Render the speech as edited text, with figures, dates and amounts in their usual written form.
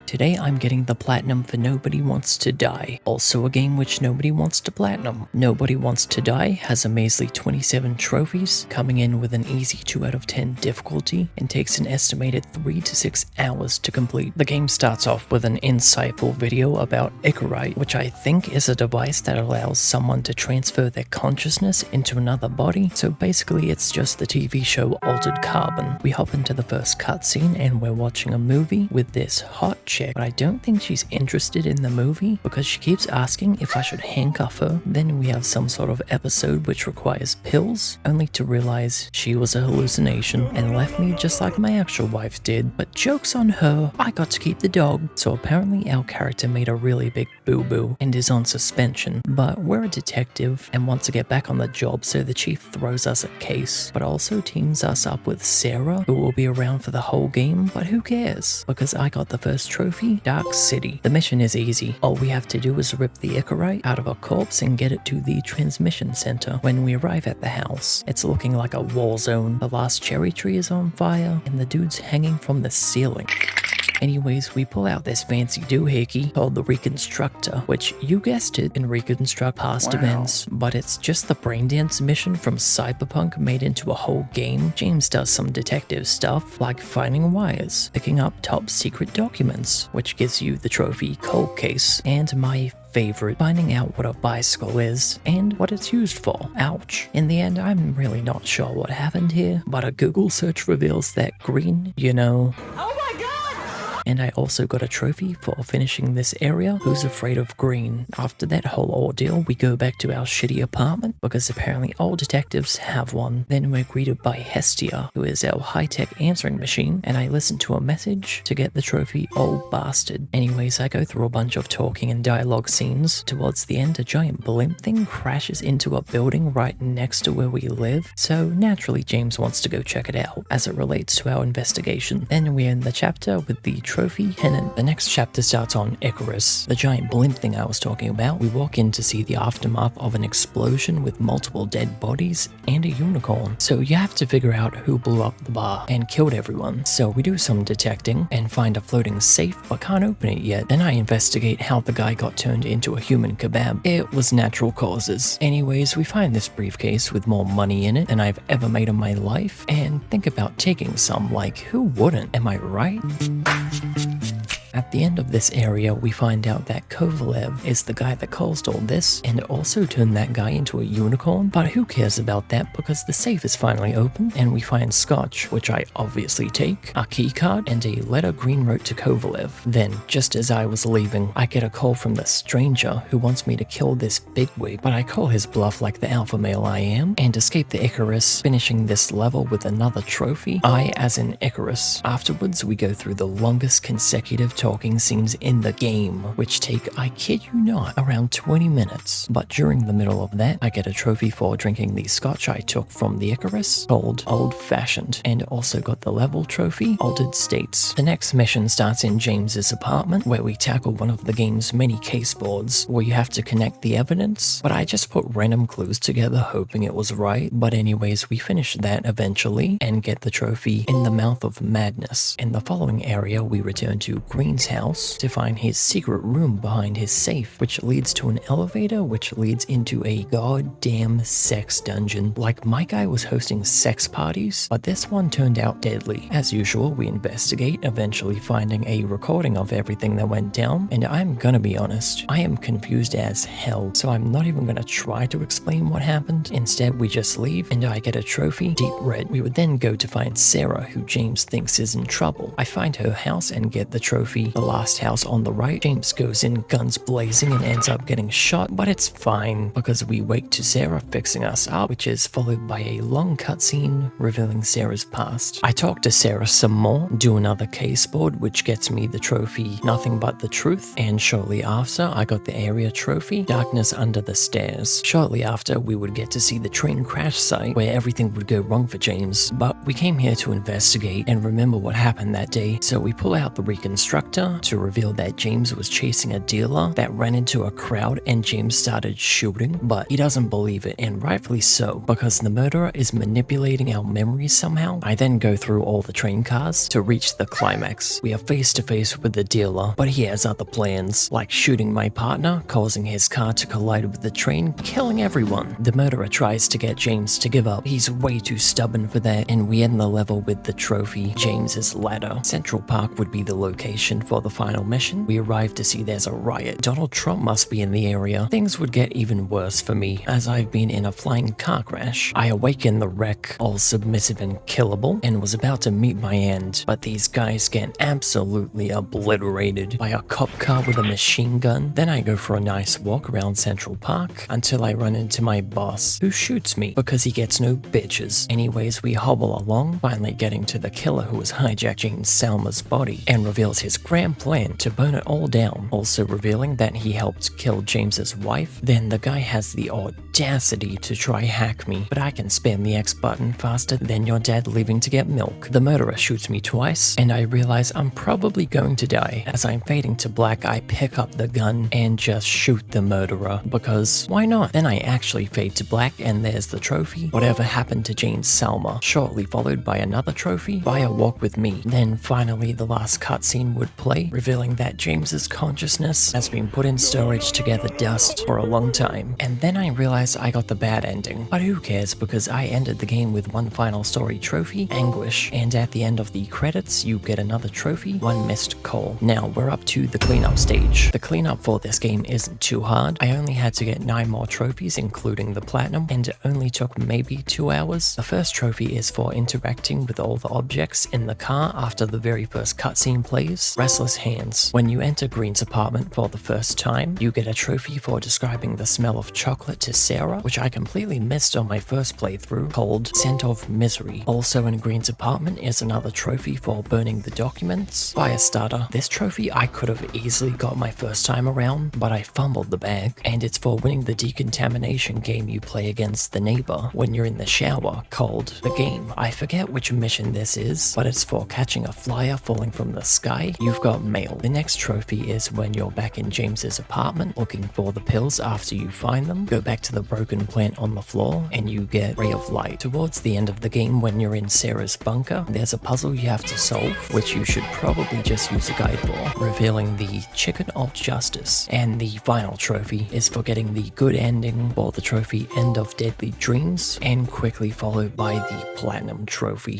Today I'm getting the platinum for Nobody Wants to Die, also a game which nobody wants to platinum. Nobody Wants to Die has a measly 27 trophies, coming in with an easy 2 out of 10 difficulty, and takes an estimated 3 to 6 hours to complete. The game starts off with an insightful video about Icarite, which I think is a device that allows someone to transfer their consciousness into another body, so basically it's just the TV show Altered Carbon. We hop into the first cutscene and we're watching a movie with this hot chick, but I don't think she's interested in the movie because she keeps asking if I should handcuff her. Then we have some sort of episode which requires pills, only to realize she was a hallucination and left me just like my actual wife did. But joke's on her, I got to keep the dog. So apparently our character made a really big boo-boo and is on suspension, but we're a detective and want to get back on the job, so the chief throws us a case, but also teams us up with Sarah, who will be around for the whole game, but who cares? Because I got the first trophy, Dark City. The mission is easy. All we have to do is rip the Icarite out of a corpse and get it to the transmission center. When we arrive at the house, it's looking like a war zone. The last cherry tree is on fire and the dude's hanging from the ceiling. Anyways, we pull out this fancy doohickey called the Reconstructor, which, you guessed it, can reconstruct past events, but it's just the braindance mission from Cyberpunk made into a whole game. James does some detective stuff, like finding wires, picking up top secret documents, which gives you the trophy Cold Case, and my favorite, finding out what a bicycle is and what it's used for. Ouch. In the end, I'm really not sure what happened here, but a Google search reveals that green, you know. And I also got a trophy for finishing this area. Who's afraid of green? After that whole ordeal, we go back to our shitty apartment because apparently all detectives have one. Then we're greeted by Hestia, who is our high-tech answering machine, and I listen to a message to get the trophy Old Bastard. Anyways, I go through a bunch of talking and dialogue scenes. Towards the end, a giant blimp thing crashes into a building right next to where we live, so naturally James wants to go check it out as it relates to our investigation. Then we're in the chapter with the trophy Pennant. The next chapter starts on Icarus, the giant blimp thing I was talking about. We walk in to see the aftermath of an explosion with multiple dead bodies and a unicorn. So you have to figure out who blew up the bar and killed everyone. So we do some detecting and find a floating safe but can't open it yet. Then I investigate how the guy got turned into a human kebab. It was natural causes. Anyways, we find this briefcase with more money in it than I've ever made in my life and think about taking some. Like, who wouldn't? Am I right? At the end of this area, we find out that Kovalev is the guy that caused all this and also turned that guy into a unicorn, but who cares about that because the safe is finally open and we find scotch, which I obviously take, a key card, and a letter Green wrote to Kovalev. Then, just as I was leaving, I get a call from the stranger who wants me to kill this bigwig, but I call his bluff like the alpha male I am and escape the Icarus, finishing this level with another trophy, I as in Icarus. Afterwards, we go through the longest consecutive talking scenes in the game, which take, I kid you not, around 20 minutes. But during the middle of that, I get a trophy for drinking the scotch I took from the Icarus, called Old Fashioned, and also got the level trophy, Altered States. The next mission starts in James's apartment, where we tackle one of the game's many case boards, where you have to connect the evidence, but I just put random clues together hoping it was right. But anyways, we finish that eventually, and get the trophy In the Mouth of Madness. In the following area, we return to Green's house to find his secret room behind his safe, which leads to an elevator which leads into a goddamn sex dungeon. Like my guy was hosting sex parties, but this one turned out deadly. As usual, we investigate, eventually finding a recording of everything that went down, and I'm gonna be honest, I am confused as hell, so I'm not even gonna try to explain what happened. Instead, we just leave, and I get a trophy, Deep Red. We would then go to find Sarah, who James thinks is in trouble. I find her house and get the trophy The Last House on the Right. James goes in guns blazing and ends up getting shot, but it's fine because we wait to Sarah fixing us up, which is followed by a long cutscene revealing Sarah's past. I talk to Sarah some more, do another case board, which gets me the trophy Nothing But the Truth, and shortly after I got the area trophy Darkness Under the Stairs. Shortly after, we would get to see the train crash site where everything would go wrong for James, but we came here to investigate and remember what happened that day, so we pull out the Reconstructor later to reveal that James was chasing a dealer that ran into a crowd and James started shooting, but he doesn't believe it, and rightfully so, because the murderer is manipulating our memories somehow. I then go through all the train cars to reach the climax. We are face to face with the dealer, but he has other plans, like shooting my partner, causing his car to collide with the train, killing everyone. The murderer tries to get James to give up. He's way too stubborn for that, and we end the level with the trophy, James's ladder. Central Park would be the location for the final mission. We arrive to see there's a riot. Donald Trump must be in the area. Things would get even worse for me, as I've been in a flying car crash. I awake in the wreck, all submissive and killable, and was about to meet my end, but these guys get absolutely obliterated by a cop car with a machine gun. Then I go for a nice walk around Central Park until I run into my boss, who shoots me because he gets no bitches. Anyways, we hobble along, finally getting to the killer who was hijacking Salma's body, and reveals his grand plan to burn it all down, also revealing that he helped kill James's wife. Then the guy has the audacity to try hack me, but I can spam the X button faster than your dad leaving to get milk. The murderer shoots me twice, and I realize I'm probably going to die. As I'm fading to black, I pick up the gun and just shoot the murderer, because why not? Then I actually fade to black, and there's the trophy, Whatever Happened to James Salma, shortly followed by another trophy, Fire Walk With Me. Then finally the last cutscene would play, revealing that James's consciousness has been put in storage to gather dust for a long time. And then I realized I got the bad ending, but who cares, because I ended the game with one final story trophy, Anguish, and at the end of the credits you get another trophy, One Missed Call. Now we're up to the cleanup stage. The cleanup for this game isn't too hard. I only had to get 9 more trophies, including the platinum, and it only took maybe 2 hours. The first trophy is for interacting with all the objects in the car after the very first cutscene plays, Restless Hands. When you enter Green's apartment for the first time, you get a trophy for describing the smell of chocolate to Sarah, which I completely missed on my first playthrough, called Scent of Misery. Also in Green's apartment is another trophy for burning the documents, Firestarter. This trophy I could have easily got my first time around, but I fumbled the bag, and it's for winning the decontamination game you play against the neighbor when you're in the shower, called The Game. I forget which mission this is, but it's for catching a flyer falling from the sky. You've got mail. The next trophy is when you're back in James's apartment looking for the pills after you find them. Go back to the broken plant on the floor and you get Ray of Light. Towards the end of the game, when you're in Sarah's bunker, there's a puzzle you have to solve, which you should probably just use a guide for, revealing the Chicken of Justice. And the final trophy is for getting the good ending for the trophy End of Deadly Dreams, and quickly followed by the platinum trophy.